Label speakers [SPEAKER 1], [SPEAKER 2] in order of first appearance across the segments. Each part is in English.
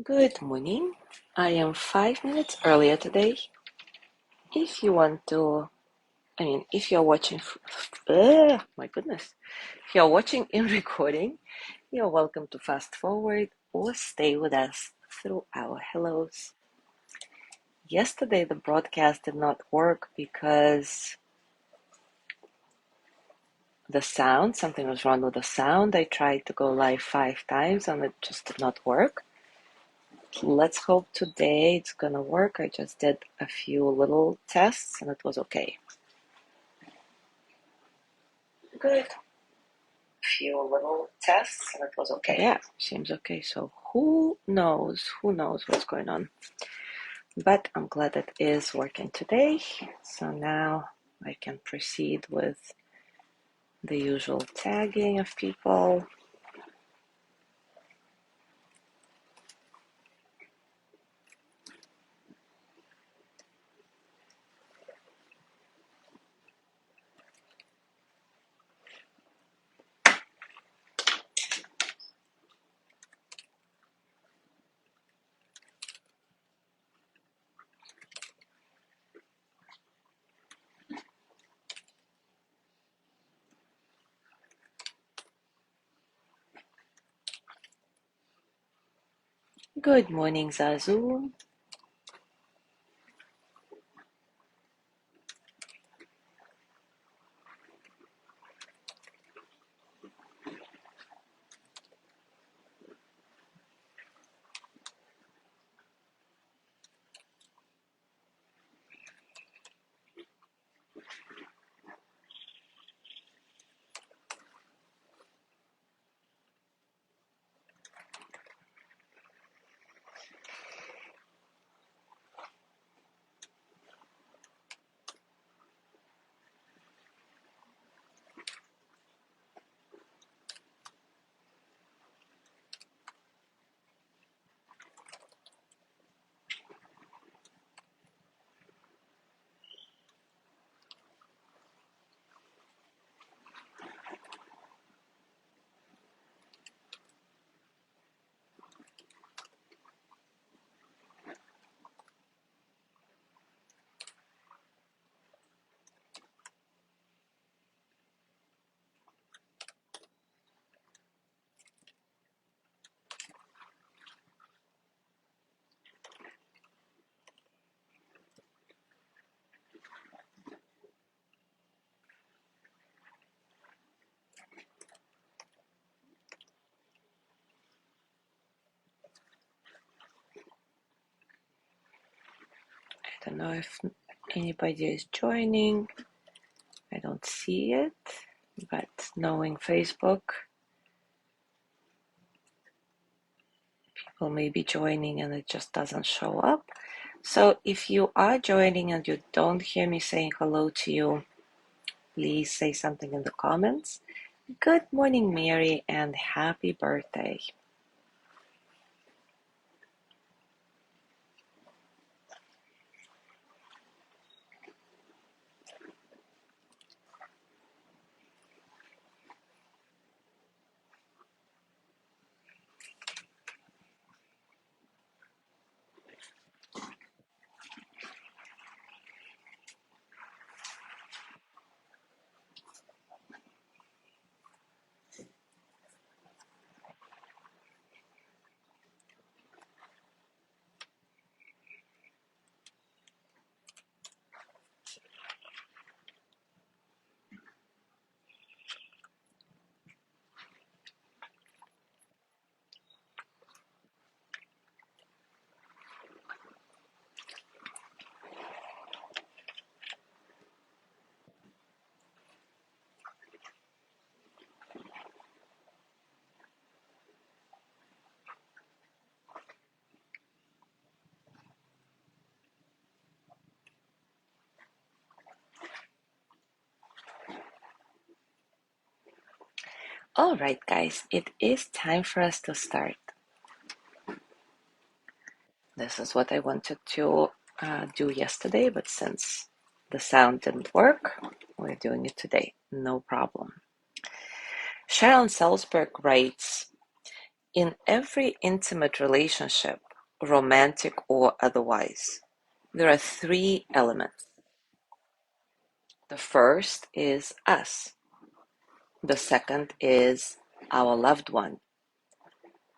[SPEAKER 1] Good morning. I am 5 minutes earlier today. If you want to, if you're watching, my goodness, if you're watching in recording, you're welcome to fast forward or stay with us through our hellos. Yesterday, the broadcast did not work because something was wrong with the sound. I tried to go live 5 times and it just did not work. Let's hope today it's gonna work. I just did a few little tests and it was okay. Good. Few little tests and it was okay. Yeah, seems okay. So who knows what's going on. But I'm glad it is working today. So now I can proceed with the usual tagging of people. Good morning, Zazu. I don't know if anybody is joining. I don't see it, but knowing Facebook, people may be joining and it just doesn't show up. So if you are joining and you don't hear me saying hello to you, please say something in the comments. Good morning, Mary, and happy birthday. All right, guys, it is time for us to start. This is what I wanted to do yesterday, but since the sound didn't work, we're doing it today. No problem. Sharon Salzberg writes, in every intimate relationship, romantic or otherwise. There are three elements. The first is us. The second is our loved one.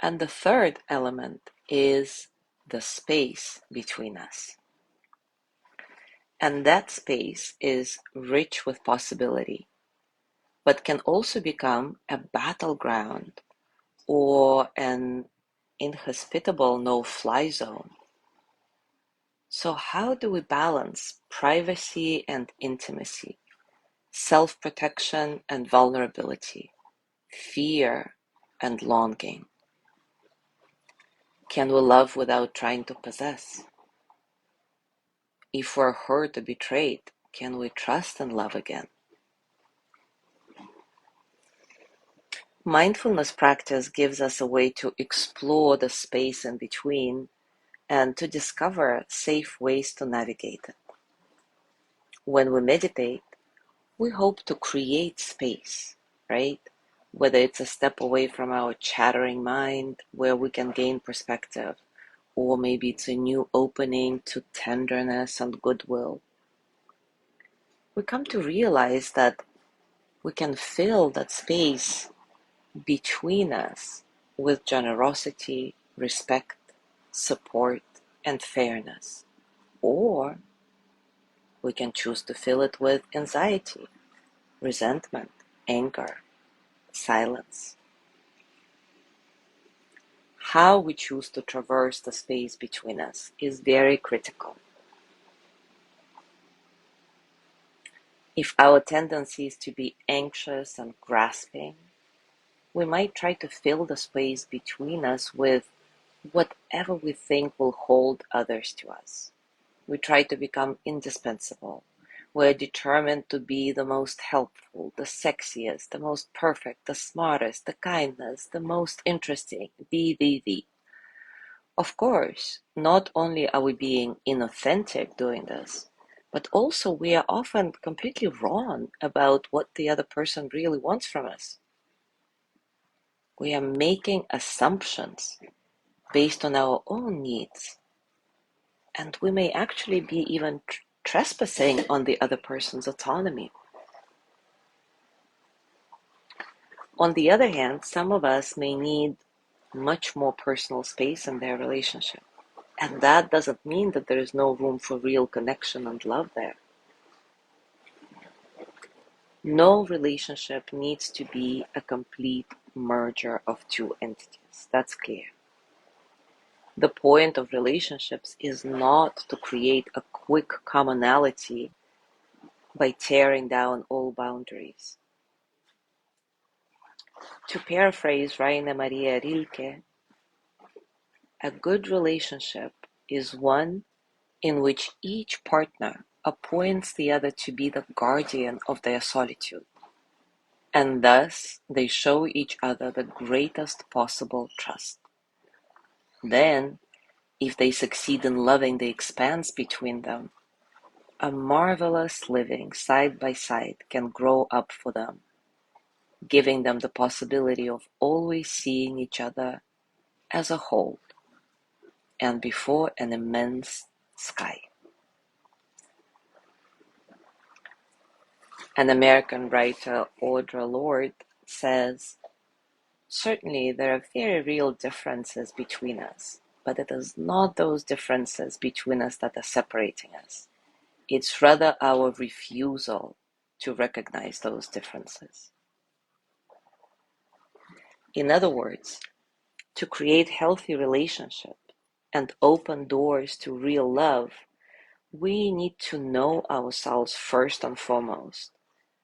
[SPEAKER 1] And the third element is the space between us. And that space is rich with possibility, but can also become a battleground or an inhospitable no-fly zone. So how do we balance privacy and intimacy, self-protection and vulnerability, fear and longing? Can we love without trying to possess? If we're hurt or betrayed, can we trust and love again? Mindfulness practice gives us a way to explore the space in between and to discover safe ways to navigate it. When we meditate, we hope to create space, right? Whether it's a step away from our chattering mind where we can gain perspective, or maybe it's a new opening to tenderness and goodwill. We come to realize that we can fill that space between us with generosity, respect, support, and fairness. Or we can choose to fill it with anxiety, resentment, anger, silence. How we choose to traverse the space between us is very critical. If our tendency is to be anxious and grasping, we might try to fill the space between us with whatever we think will hold others to us. We try to become indispensable. We're determined to be the most helpful, the sexiest, the most perfect, the smartest, the kindest, the most interesting, the. Of course, not only are we being inauthentic doing this, but also we are often completely wrong about what the other person really wants from us. We are making assumptions based on our own needs, and we may actually be even trespassing on the other person's autonomy. On the other hand, some of us may need much more personal space in their relationship. And that doesn't mean that there is no room for real connection and love there. No relationship needs to be a complete merger of two entities. That's clear. The point of relationships is not to create a quick commonality by tearing down all boundaries. To paraphrase Rainer Maria Rilke, a good relationship is one in which each partner appoints the other to be the guardian of their solitude, and thus they show each other the greatest possible trust. Then, if they succeed in loving the expanse between them, a marvelous living side by side can grow up for them, giving them the possibility of always seeing each other as a whole and before an immense sky. An American writer, Audre Lorde, says, "Certainly there are very real differences between us, but it is not those differences between us that are separating us. It's rather our refusal to recognize those differences." In other words, to create healthy relationships and open doors to real love, we need to know ourselves first and foremost,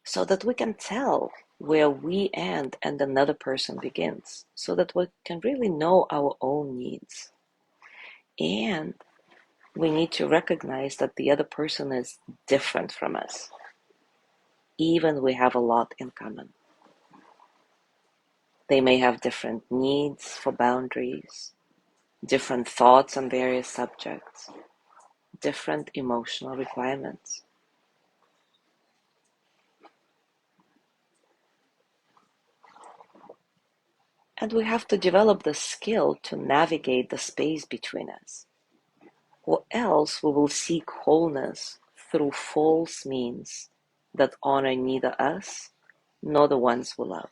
[SPEAKER 1] so that we can tell where we end and another person begins, so that we can really know our own needs. And we need to recognize that the other person is different from us, even we have a lot in common. They may have different needs for boundaries, different thoughts on various subjects, different emotional requirements. And we have to develop the skill to navigate the space between us, or else we will seek wholeness through false means that honor neither us nor the ones we love.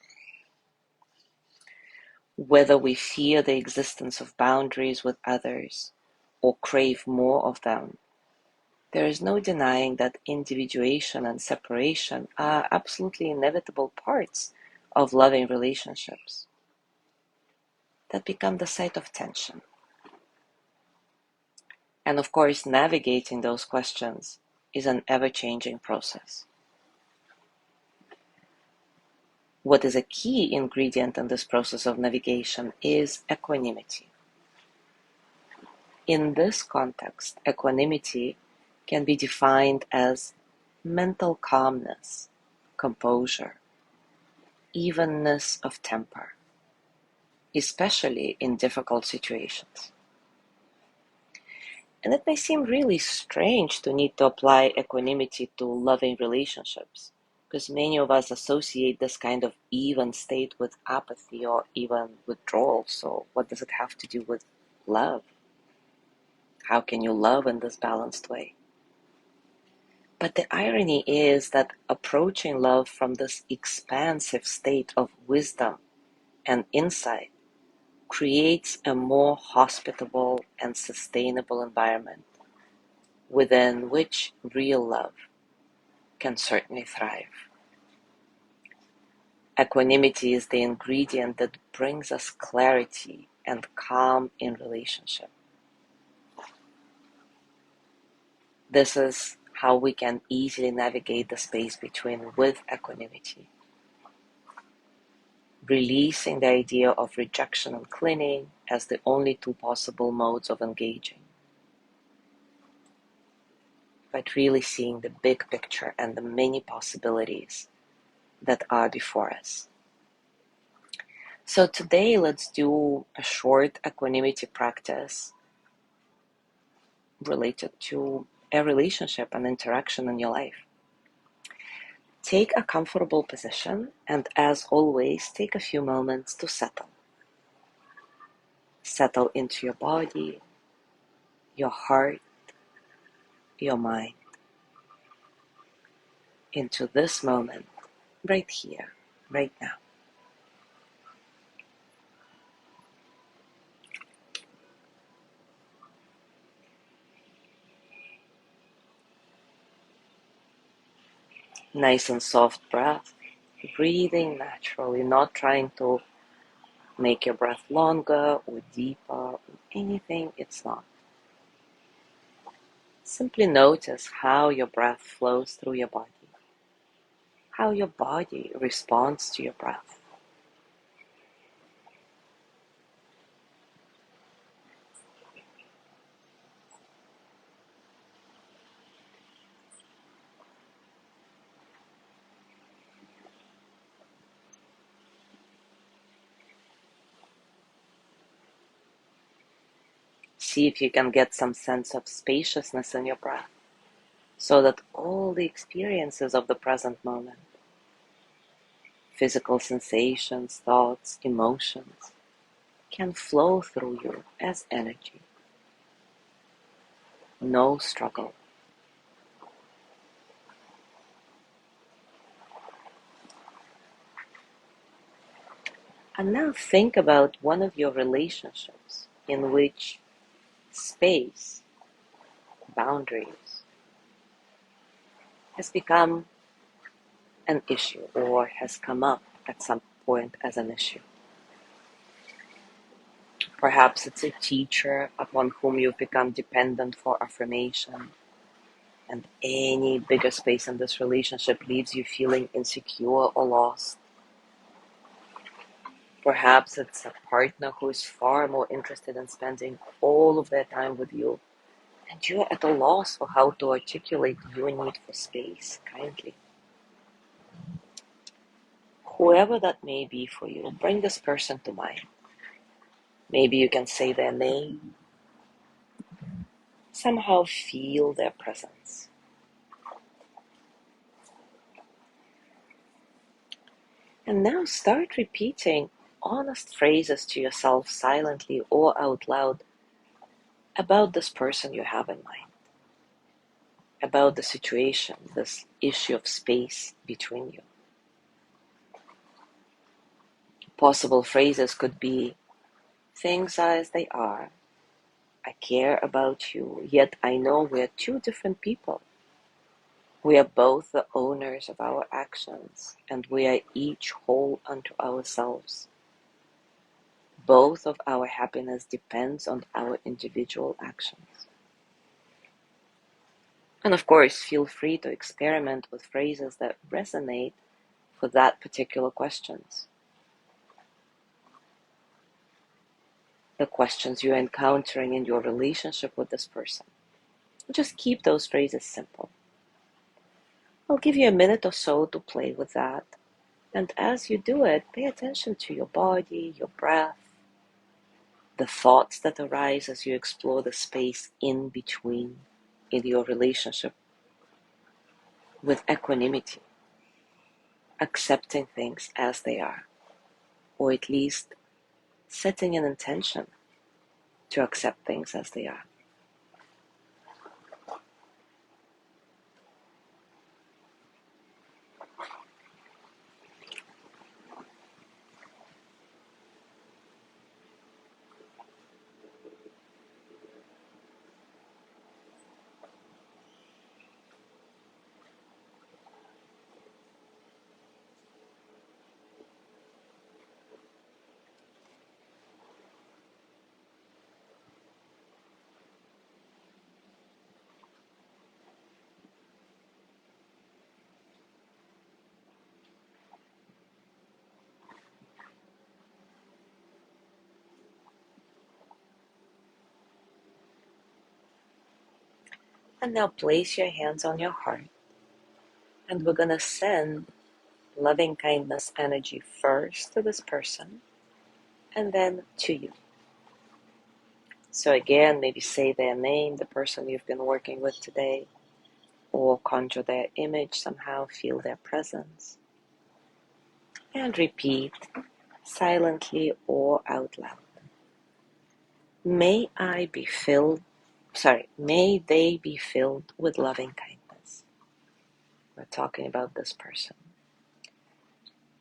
[SPEAKER 1] Whether we fear the existence of boundaries with others or crave more of them, there is no denying that individuation and separation are absolutely inevitable parts of loving relationships that become the site of tension. And of course, navigating those questions is an ever-changing process. What is a key ingredient in this process of navigation is equanimity. In this context, equanimity can be defined as mental calmness, composure, evenness of temper, especially in difficult situations. And it may seem really strange to need to apply equanimity to loving relationships, because many of us associate this kind of even state with apathy or even withdrawal. So what does it have to do with love? How can you love in this balanced way? But the irony is that approaching love from this expansive state of wisdom and insight creates a more hospitable and sustainable environment within which real love can certainly thrive. Equanimity is the ingredient that brings us clarity and calm in relationship. This is how we can easily navigate the space between with equanimity, releasing the idea of rejection and clinging as the only two possible modes of engaging, but really seeing the big picture and the many possibilities that are before us. So today, let's do a short equanimity practice related to a relationship and interaction in your life. Take a comfortable position, and as always, take a few moments to settle. Settle into your body, your heart, your mind, into this moment, right here, right now. Nice and soft breath, breathing naturally, not trying to make your breath longer or deeper or anything, it's not. Simply notice how your breath flows through your body, how your body responds to your breath. See if you can get some sense of spaciousness in your breath, so that all the experiences of the present moment, physical sensations, thoughts, emotions, can flow through you as energy. No struggle. And now think about one of your relationships in which space, boundaries, has become an issue or has come up at some point as an issue. Perhaps it's a teacher upon whom you've become dependent for affirmation, and any bigger space in this relationship leaves you feeling insecure or lost. Perhaps it's a partner who is far more interested in spending all of their time with you, and you're at a loss for how to articulate your need for space kindly. Whoever that may be for you, bring this person to mind. Maybe you can say their name, somehow feel their presence. And now start repeating honest phrases to yourself silently or out loud about this person you have in mind, about the situation, this issue of space between you. Possible phrases could be, things are as they are. I care about you, yet I know we're two different people. We are both the owners of our actions, and we are each whole unto ourselves. Both of our happiness depends on our individual actions. And of course, feel free to experiment with phrases that resonate for that particular questions. The questions you're encountering in your relationship with this person. Just keep those phrases simple. I'll give you a minute or so to play with that. And as you do it, pay attention to your body, your breath, the thoughts that arise as you explore the space in between in your relationship with equanimity, accepting things as they are, or at least setting an intention to accept things as they are. And now place your hands on your heart, and we're going to send loving kindness energy first to this person and then to you. So again, maybe say their name, the person you've been working with today, or conjure their image somehow, feel their presence, and repeat silently or out loud. May they be filled with loving kindness. We're talking about this person.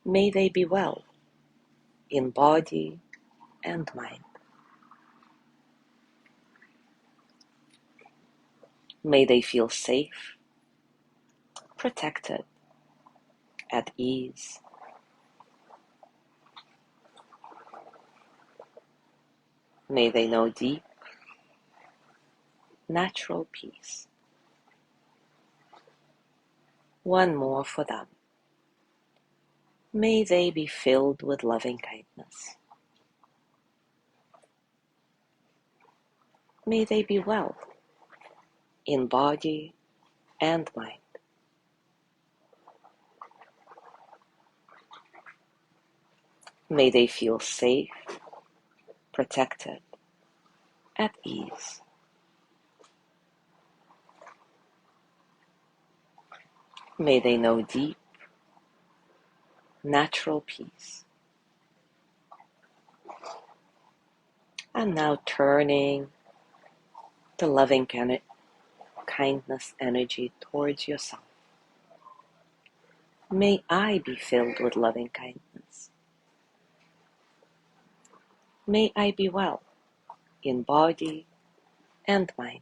[SPEAKER 1] May they be well in body and mind. May they feel safe, protected, at ease. May they know deep, natural peace. One more for them. May they be filled with loving kindness. May they be well in body and mind. May they feel safe, protected, at ease. May they know deep, natural peace. And now turning the loving kindness energy towards yourself. May I be filled with loving kindness. May I be well in body and mind.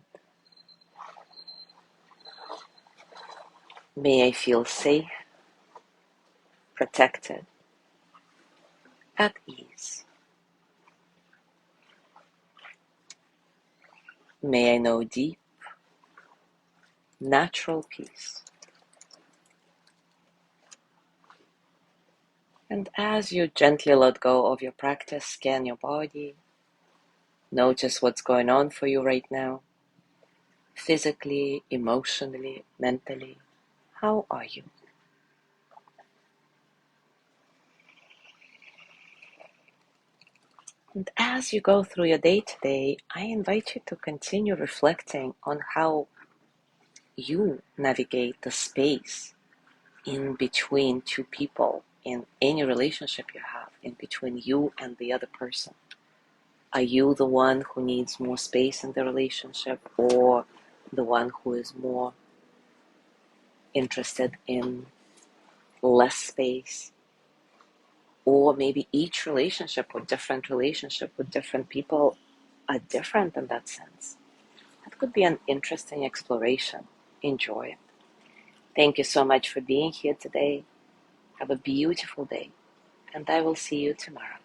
[SPEAKER 1] May I feel safe, protected, at ease. May I know deep, natural peace. And as you gently let go of your practice, scan your body. Notice what's going on for you right now. Physically, emotionally, mentally. How are you? And as you go through your day today, I invite you to continue reflecting on how you navigate the space in between two people in any relationship you have, in between you and the other person. Are you the one who needs more space in the relationship, or the one who is more interested in less space? Or maybe each relationship or different relationship with different people are different in that sense. That could be an interesting exploration. Enjoy it. Thank you so much for being here today. Have a beautiful day, and I will see you tomorrow.